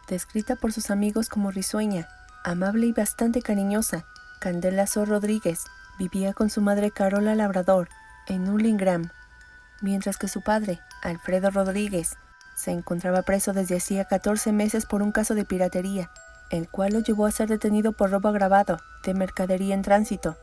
Descrita por sus amigos como risueña, amable y bastante cariñosa, Candela So Rodríguez vivía con su madre Carola Labrador en Hurlingham, mientras que su padre, Alfredo Rodríguez, se encontraba preso desde hacía 14 meses por un caso de piratería, el cual lo llevó a ser detenido por robo agravado de mercadería en tránsito.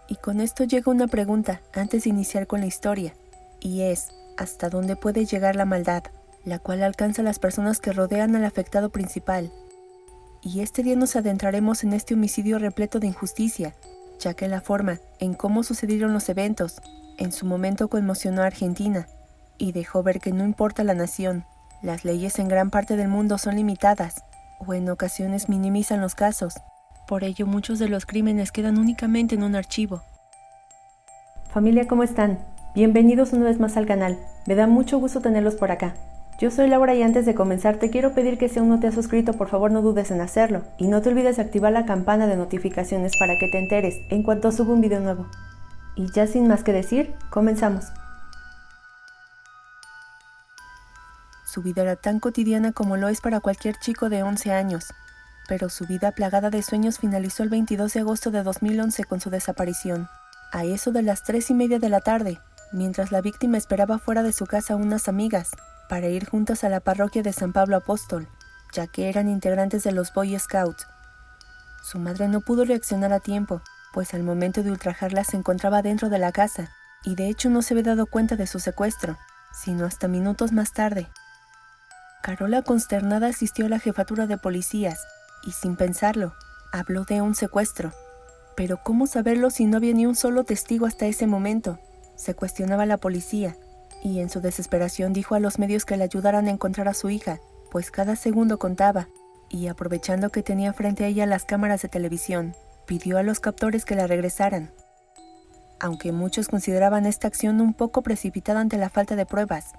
Y con esto llega una pregunta antes de iniciar con la historia, y es, ¿hasta dónde puede llegar la maldad, la cual alcanza a las personas que rodean al afectado principal? Y este día nos adentraremos en este homicidio repleto de injusticia, ya que la forma en cómo sucedieron los eventos en su momento conmocionó a Argentina y dejó ver que no importa la nación, las leyes en gran parte del mundo son limitadas o en ocasiones minimizan los casos. Por ello, muchos de los crímenes quedan únicamente en un archivo. Familia, ¿cómo están? Bienvenidos una vez más al canal. Me da mucho gusto tenerlos por acá. Yo soy Laura y antes de comenzar te quiero pedir que si aún no te has suscrito, por favor no dudes en hacerlo. Y no te olvides de activar la campana de notificaciones para que te enteres en cuanto suba un video nuevo. Y ya sin más que decir, comenzamos. Su vida era tan cotidiana como lo es para cualquier chico de 11 años. Pero su vida plagada de sueños finalizó el 22 de agosto de 2011 con su desaparición. A eso de las 3:30 de la tarde, mientras la víctima esperaba fuera de su casa a unas amigas para ir juntas a la parroquia de San Pablo Apóstol, ya que eran integrantes de los Boy Scouts. Su madre no pudo reaccionar a tiempo, pues al momento de ultrajarla se encontraba dentro de la casa, y de hecho no se había dado cuenta de su secuestro, sino hasta minutos más tarde. Carola, consternada, asistió a la jefatura de policías, y sin pensarlo, habló de un secuestro. Pero ¿cómo saberlo si no había ni un solo testigo hasta ese momento? Se cuestionaba la policía, y en su desesperación dijo a los medios que le ayudaran a encontrar a su hija, pues cada segundo contaba, y aprovechando que tenía frente a ella las cámaras de televisión, pidió a los captores que la regresaran. Aunque muchos consideraban esta acción un poco precipitada ante la falta de pruebas,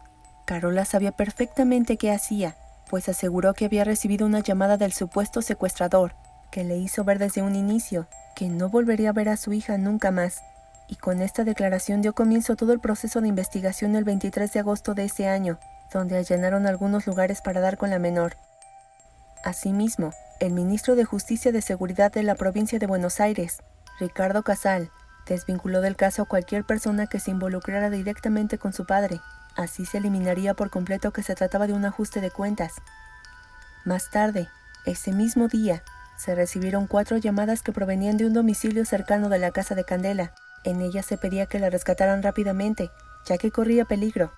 Carola sabía perfectamente qué hacía, pues aseguró que había recibido una llamada del supuesto secuestrador, que le hizo ver desde un inicio que no volvería a ver a su hija nunca más, y con esta declaración dio comienzo todo el proceso de investigación el 23 de agosto de ese año, donde allanaron algunos lugares para dar con la menor. Asimismo, el ministro de Justicia de Seguridad de la provincia de Buenos Aires, Ricardo Casal, desvinculó del caso a cualquier persona que se involucrara directamente con su padre. Así se eliminaría por completo que se trataba de un ajuste de cuentas. Más tarde, ese mismo día, se recibieron 4 llamadas que provenían de un domicilio cercano de la casa de Candela. En ellas se pedía que la rescataran rápidamente, ya que corría peligro.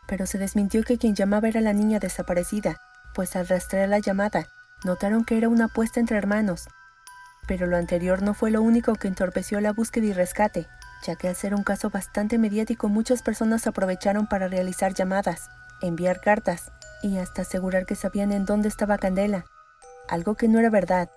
Pero se desmintió que quien llamaba era la niña desaparecida, pues al rastrear la llamada, notaron que era una apuesta entre hermanos. Pero lo anterior no fue lo único que entorpeció la búsqueda y rescate, ya que al ser un caso bastante mediático muchas personas aprovecharon para realizar llamadas, enviar cartas y hasta asegurar que sabían en dónde estaba Candela, algo que no era verdad.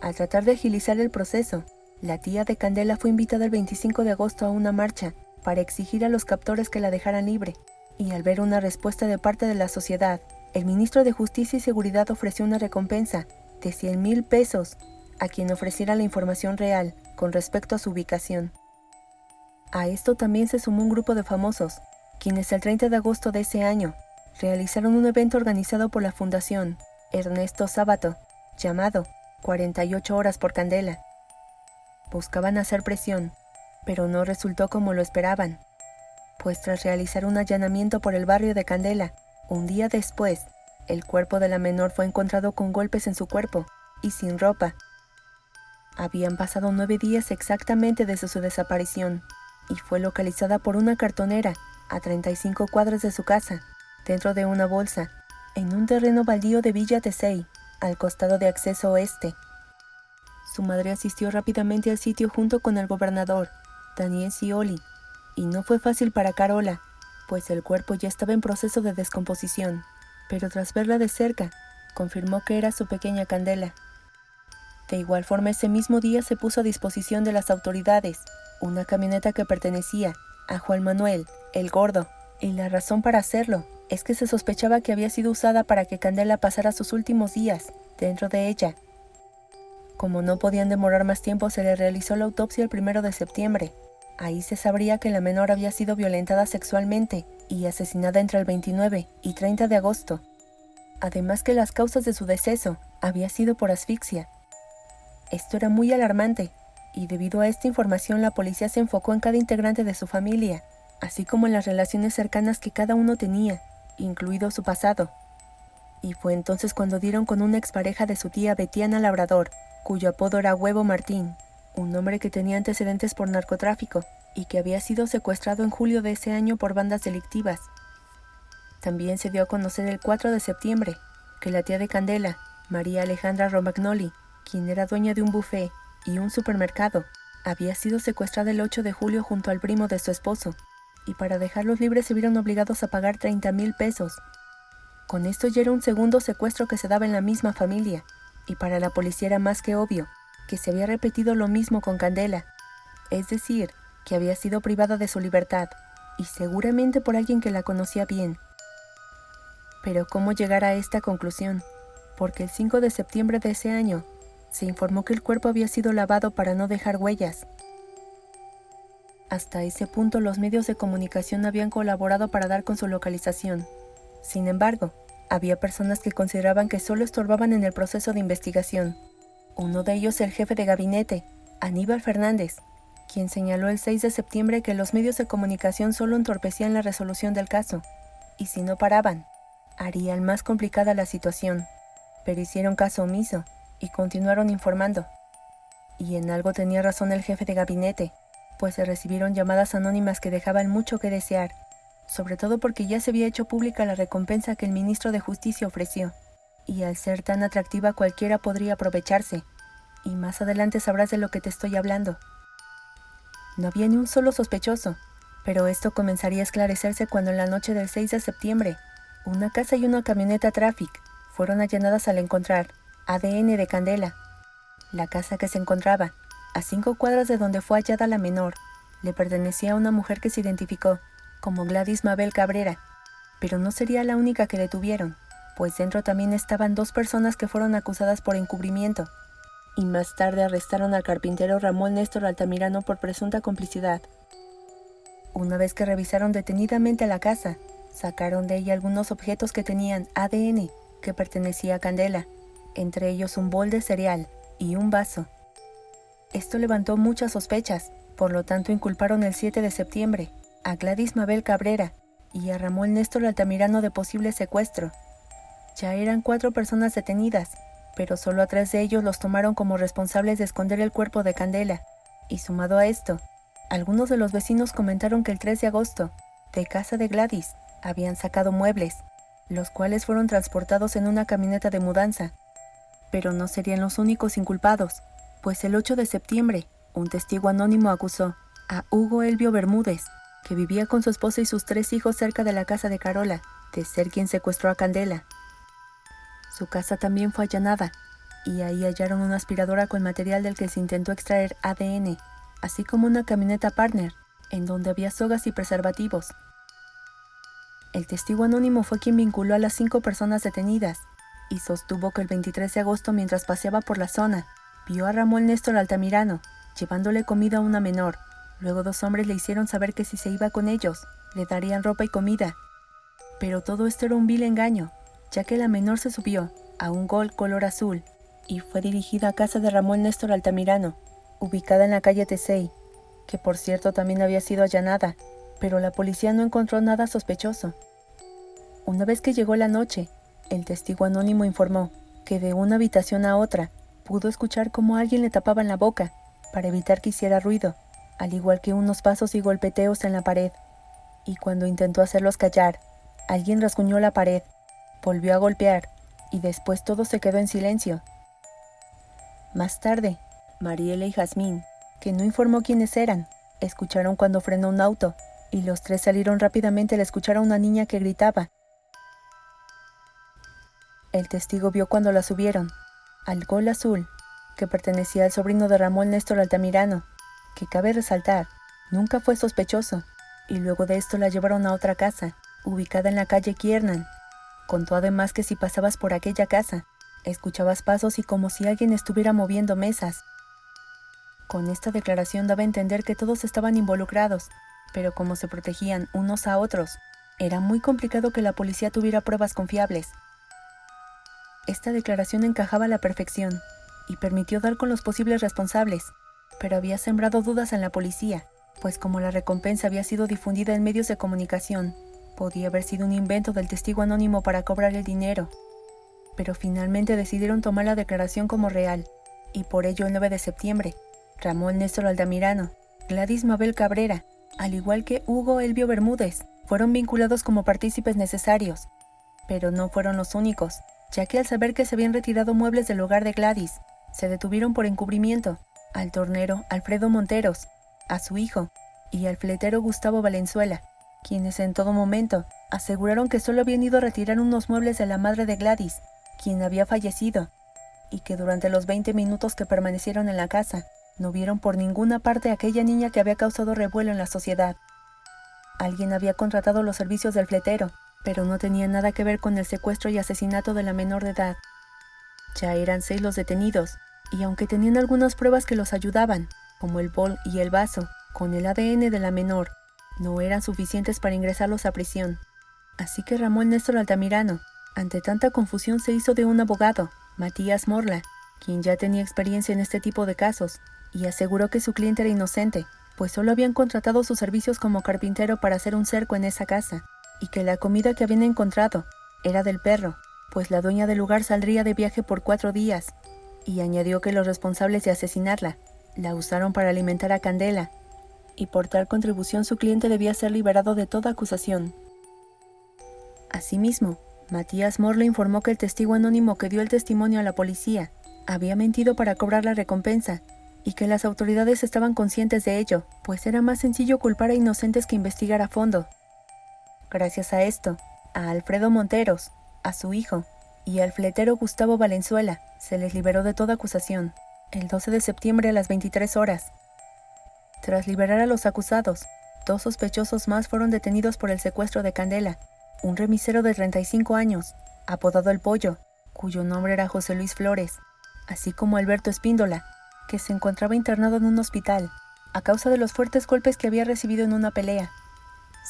Al tratar de agilizar el proceso, la tía de Candela fue invitada el 25 de agosto a una marcha para exigir a los captores que la dejaran libre, y al ver una respuesta de parte de la sociedad, el ministro de Justicia y Seguridad ofreció una recompensa de 100,000 pesos a quien ofreciera la información real con respecto a su ubicación. A esto también se sumó un grupo de famosos, quienes el 30 de agosto de ese año realizaron un evento organizado por la Fundación Ernesto Sábato, llamado 48 horas por Candela. Buscaban hacer presión, pero no resultó como lo esperaban, pues tras realizar un allanamiento por el barrio de Candela, un día después, el cuerpo de la menor fue encontrado con golpes en su cuerpo y sin ropa. Habían pasado 9 días exactamente desde su desaparición, y fue localizada por una cartonera a 35 cuadras de su casa, dentro de una bolsa, en un terreno baldío de Villa Tesey, al costado de acceso oeste. Su madre asistió rápidamente al sitio junto con el gobernador, Daniel Scioli, y no fue fácil para Carola, pues el cuerpo ya estaba en proceso de descomposición, pero tras verla de cerca, confirmó que era su pequeña Candela. De igual forma, ese mismo día se puso a disposición de las autoridades una camioneta que pertenecía a Juan Manuel, el Gordo, y la razón para hacerlo es que se sospechaba que había sido usada para que Candela pasara sus últimos días dentro de ella. Como no podían demorar más tiempo, se le realizó la autopsia el 1 de septiembre. Ahí se sabría que la menor había sido violentada sexualmente y asesinada entre el 29 y 30 de agosto. Además que las causas de su deceso había sido por asfixia. Esto era muy alarmante, y debido a esta información la policía se enfocó en cada integrante de su familia, así como en las relaciones cercanas que cada uno tenía, incluido su pasado. Y fue entonces cuando dieron con una expareja de su tía Betiana Labrador, cuyo apodo era Huevo Martín, un hombre que tenía antecedentes por narcotráfico y que había sido secuestrado en julio de ese año por bandas delictivas. También se dio a conocer el 4 de septiembre que la tía de Candela, María Alejandra Romagnoli, quien era dueña de un buffet y un supermercado, había sido secuestrada el 8 de julio junto al primo de su esposo, y para dejarlos libres se vieron obligados a pagar 30,000 pesos. Con esto ya era un segundo secuestro que se daba en la misma familia, y para la policía era más que obvio que se había repetido lo mismo con Candela, es decir, que había sido privada de su libertad, y seguramente por alguien que la conocía bien. Pero ¿cómo llegar a esta conclusión? Porque el 5 de septiembre de ese año se informó que el cuerpo había sido lavado para no dejar huellas. Hasta ese punto los medios de comunicación habían colaborado para dar con su localización. Sin embargo, había personas que consideraban que solo estorbaban en el proceso de investigación. Uno de ellos el jefe de gabinete, Aníbal Fernández, quien señaló el 6 de septiembre que los medios de comunicación solo entorpecían la resolución del caso, y si no paraban, harían más complicada la situación. Pero hicieron caso omiso y continuaron informando. Y en algo tenía razón el jefe de gabinete, pues se recibieron llamadas anónimas que dejaban mucho que desear, sobre todo porque ya se había hecho pública la recompensa que el ministro de Justicia ofreció, y al ser tan atractiva cualquiera podría aprovecharse, y más adelante sabrás de lo que te estoy hablando. No había ni un solo sospechoso, pero esto comenzaría a esclarecerse cuando en la noche del 6 de septiembre, una casa y una camioneta Traffic fueron allanadas al encontrar ADN de Candela. La casa que se encontraba a 5 cuadras de donde fue hallada la menor le pertenecía a una mujer que se identificó como Gladys Mabel Cabrera, pero no sería la única que detuvieron, pues dentro también estaban 2 personas que fueron acusadas por encubrimiento, y más tarde arrestaron al carpintero Ramón Néstor Altamirano por presunta complicidad. Una vez que revisaron detenidamente la casa, sacaron de ella algunos objetos que tenían ADN que pertenecía a Candela, entre ellos un bol de cereal y un vaso. Esto levantó muchas sospechas, por lo tanto inculparon el 7 de septiembre a Gladys Mabel Cabrera y a Ramón Néstor Altamirano de posible secuestro. Ya eran 4 personas detenidas, pero solo a 3 de ellos los tomaron como responsables de esconder el cuerpo de Candela, y sumado a esto, algunos de los vecinos comentaron que el 3 de agosto, de casa de Gladys, habían sacado muebles, los cuales fueron transportados en una camioneta de mudanza. Pero no serían los únicos inculpados, pues el 8 de septiembre, un testigo anónimo acusó a Hugo Elvio Bermúdez, que vivía con su esposa y sus 3 hijos cerca de la casa de Carola, de ser quien secuestró a Candela. Su casa también fue allanada, y ahí hallaron una aspiradora con material del que se intentó extraer ADN, así como una camioneta Partner, en donde había sogas y preservativos. El testigo anónimo fue quien vinculó a las 5 personas detenidas, y sostuvo que el 23 de agosto, mientras paseaba por la zona, vio a Ramón Néstor Altamirano, llevándole comida a una menor. Luego 2 hombres le hicieron saber que si se iba con ellos, le darían ropa y comida. Pero todo esto era un vil engaño, ya que la menor se subió a un Gol color azul y fue dirigida a casa de Ramón Néstor Altamirano, ubicada en la calle Tesey, que por cierto también había sido allanada, pero la policía no encontró nada sospechoso. Una vez que llegó la noche, el testigo anónimo informó que de una habitación a otra pudo escuchar cómo alguien le tapaban la boca para evitar que hiciera ruido, al igual que unos pasos y golpeteos en la pared. Y cuando intentó hacerlos callar, alguien rasguñó la pared, volvió a golpear y después todo se quedó en silencio. Más tarde, Mariela y Jazmín, que no informó quiénes eran, escucharon cuando frenó un auto y los 3 salieron rápidamente al escuchar a una niña que gritaba. El testigo vio cuando la subieron al Gol azul, que pertenecía al sobrino de Ramón Néstor Altamirano, que cabe resaltar, nunca fue sospechoso, y luego de esto la llevaron a otra casa, ubicada en la calle Kiernan. Contó además que si pasabas por aquella casa, escuchabas pasos y como si alguien estuviera moviendo mesas. Con esta declaración daba a entender que todos estaban involucrados, pero como se protegían unos a otros, era muy complicado que la policía tuviera pruebas confiables. Esta declaración encajaba a la perfección y permitió dar con los posibles responsables, pero había sembrado dudas en la policía, pues como la recompensa había sido difundida en medios de comunicación, podía haber sido un invento del testigo anónimo para cobrar el dinero. Pero finalmente decidieron tomar la declaración como real, y por ello el 9 de septiembre, Ramón Néstor Altamirano, Gladys Mabel Cabrera, al igual que Hugo Elvio Bermúdez, fueron vinculados como partícipes necesarios. Pero no fueron los únicos, ya que al saber que se habían retirado muebles del hogar de Gladys, se detuvieron por encubrimiento al tornero Alfredo Monteros, a su hijo, y al fletero Gustavo Valenzuela, quienes en todo momento aseguraron que solo habían ido a retirar unos muebles de la madre de Gladys, quien había fallecido, y que durante los 20 minutos que permanecieron en la casa, no vieron por ninguna parte a aquella niña que había causado revuelo en la sociedad. Alguien había contratado los servicios del fletero, pero no tenía nada que ver con el secuestro y asesinato de la menor de edad. Ya eran 6 los detenidos, y aunque tenían algunas pruebas que los ayudaban, como el bol y el vaso, con el ADN de la menor, no eran suficientes para ingresarlos a prisión. Así que Ramón Néstor Altamirano, ante tanta confusión, se hizo de un abogado, Matías Morla, quien ya tenía experiencia en este tipo de casos, y aseguró que su cliente era inocente, pues solo habían contratado sus servicios como carpintero para hacer un cerco en esa casa, y que la comida que habían encontrado era del perro, pues la dueña del lugar saldría de viaje por 4 días, y añadió que los responsables de asesinarla la usaron para alimentar a Candela, y por tal contribución su cliente debía ser liberado de toda acusación. Asimismo, Matías Morla informó que el testigo anónimo que dio el testimonio a la policía había mentido para cobrar la recompensa, y que las autoridades estaban conscientes de ello, pues era más sencillo culpar a inocentes que investigar a fondo. Gracias a esto, a Alfredo Monteros, a su hijo, y al fletero Gustavo Valenzuela se les liberó de toda acusación, el 12 de septiembre a las 23 horas. Tras liberar a los acusados, 2 sospechosos más fueron detenidos por el secuestro de Candela, un remisero de 35 años, apodado El Pollo, cuyo nombre era José Luis Flores, así como Alberto Espíndola, que se encontraba internado en un hospital, a causa de los fuertes golpes que había recibido en una pelea.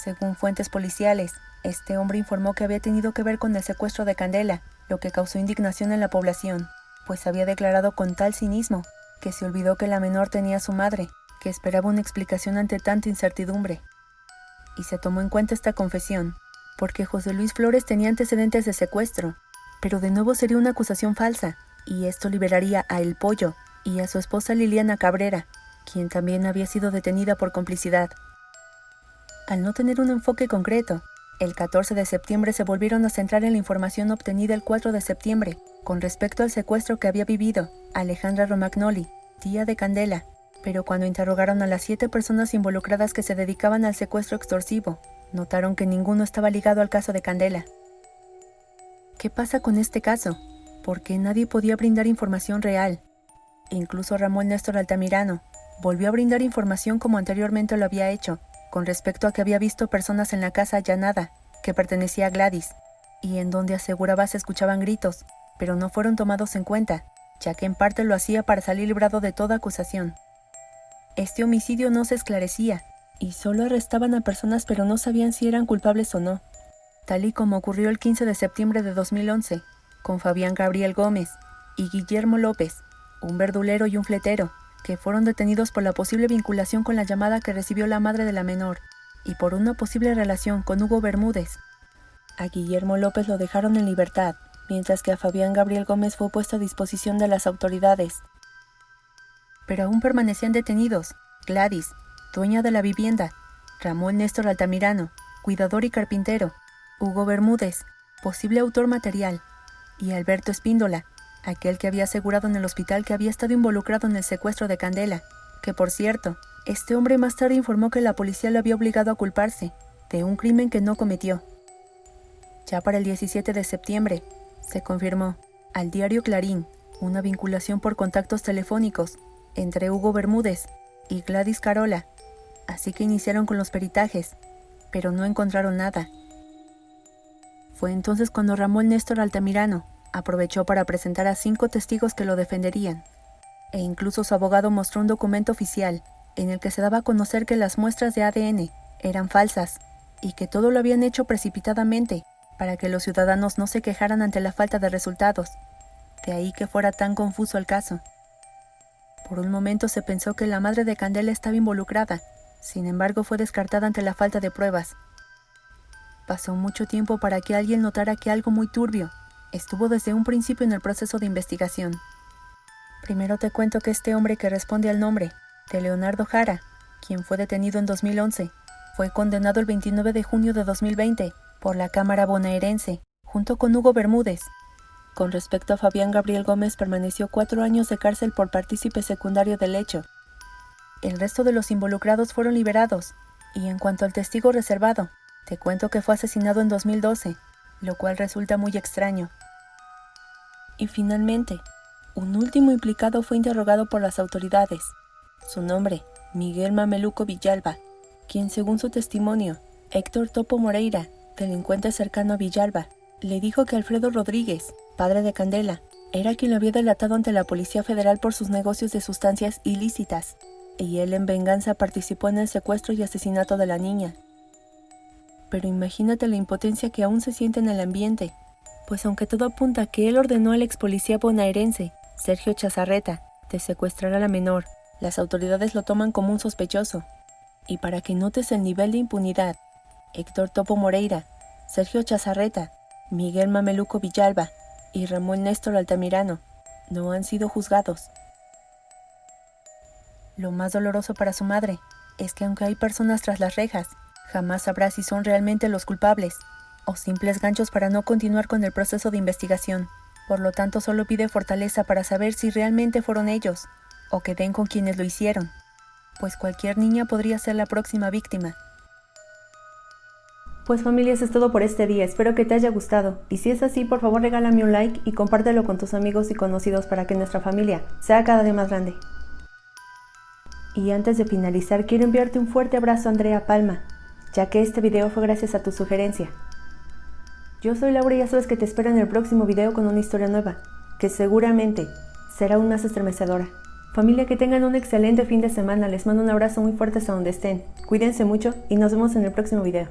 Según fuentes policiales, este hombre informó que había tenido que ver con el secuestro de Candela, lo que causó indignación en la población, pues había declarado con tal cinismo que se olvidó que la menor tenía a su madre, que esperaba una explicación ante tanta incertidumbre. Y se tomó en cuenta esta confesión, porque José Luis Flores tenía antecedentes de secuestro, pero de nuevo sería una acusación falsa, y esto liberaría a El Pollo y a su esposa Liliana Cabrera, quien también había sido detenida por complicidad. Al no tener un enfoque concreto, el 14 de septiembre se volvieron a centrar en la información obtenida el 4 de septiembre con respecto al secuestro que había vivido Alejandra Romagnoli, tía de Candela, pero cuando interrogaron a las 7 personas involucradas que se dedicaban al secuestro extorsivo, notaron que ninguno estaba ligado al caso de Candela. ¿Qué pasa con este caso? ¿Por qué nadie podía brindar información real? Incluso Ramón Néstor Altamirano volvió a brindar información como anteriormente lo había hecho, con respecto a que había visto personas en la casa allanada, que pertenecía a Gladys, y en donde aseguraba se escuchaban gritos, pero no fueron tomados en cuenta, ya que en parte lo hacía para salir librado de toda acusación. Este homicidio no se esclarecía, y solo arrestaban a personas pero no sabían si eran culpables o no, tal y como ocurrió el 15 de septiembre de 2011, con Fabián Gabriel Gómez y Guillermo López, un verdulero y un fletero, que fueron detenidos por la posible vinculación con la llamada que recibió la madre de la menor, y por una posible relación con Hugo Bermúdez. A Guillermo López lo dejaron en libertad, mientras que a Fabián Gabriel Gómez fue puesto a disposición de las autoridades. Pero aún permanecían detenidos Gladys, dueña de la vivienda, Ramón Néstor Altamirano, cuidador y carpintero, Hugo Bermúdez, posible autor material, y Alberto Espíndola, aquel que había asegurado en el hospital que había estado involucrado en el secuestro de Candela, que por cierto, este hombre más tarde informó que la policía lo había obligado a culparse de un crimen que no cometió. Ya para el 17 de septiembre, se confirmó al diario Clarín una vinculación por contactos telefónicos entre Hugo Bermúdez y Gladys Carola, así que iniciaron con los peritajes, pero no encontraron nada. Fue entonces cuando Ramón Néstor Altamirano aprovechó para presentar a 5 testigos que lo defenderían, e incluso su abogado mostró un documento oficial en el que se daba a conocer que las muestras de ADN eran falsas y que todo lo habían hecho precipitadamente para que los ciudadanos no se quejaran ante la falta de resultados. De ahí que fuera tan confuso el caso. Por un momento se pensó que la madre de Candela estaba involucrada, sin embargo fue descartada ante la falta de pruebas. Pasó mucho tiempo para que alguien notara que algo muy turbio estuvo desde un principio en el proceso de investigación. Primero te cuento que este hombre que responde al nombre de Leonardo Jara, quien fue detenido en 2011, fue condenado el 29 de junio de 2020 por la Cámara bonaerense, junto con Hugo Bermúdez. Con respecto a Fabián Gabriel Gómez, permaneció 4 años de cárcel por partícipe secundario del hecho. El resto de los involucrados fueron liberados, y en cuanto al testigo reservado, te cuento que fue asesinado en 2012, lo cual resulta muy extraño. Y finalmente, un último implicado fue interrogado por las autoridades. Su nombre, Miguel Mameluco Villalba, quien según su testimonio, Héctor Topo Moreira, delincuente cercano a Villalba, le dijo que Alfredo Rodríguez, padre de Candela, era quien lo había delatado ante la Policía Federal por sus negocios de sustancias ilícitas, y él en venganza participó en el secuestro y asesinato de la niña. Pero imagínate la impotencia que aún se siente en el ambiente, pues aunque todo apunta a que él ordenó al ex policía bonaerense, Sergio Chazarreta, de secuestrar a la menor, las autoridades lo toman como un sospechoso. Y para que notes el nivel de impunidad, Héctor Topo Moreira, Sergio Chazarreta, Miguel Mameluco Villalba y Ramón Néstor Altamirano no han sido juzgados. Lo más doloroso para su madre es que aunque hay personas tras las rejas, jamás sabrá si son realmente los culpables o simples ganchos para no continuar con el proceso de investigación. Por lo tanto, solo pide fortaleza para saber si realmente fueron ellos o que den con quienes lo hicieron, pues cualquier niña podría ser la próxima víctima. Pues familia, eso es todo por este día, espero que te haya gustado, y si es así, por favor regálame un like y compártelo con tus amigos y conocidos para que nuestra familia sea cada día más grande. Y antes de finalizar, quiero enviarte un fuerte abrazo a Andrea Palma, ya que este video fue gracias a tu sugerencia. Yo soy Laura y ya sabes que te espero en el próximo video con una historia nueva, que seguramente será aún más estremecedora. Familia, que tengan un excelente fin de semana, les mando un abrazo muy fuerte hasta donde estén, cuídense mucho y nos vemos en el próximo video.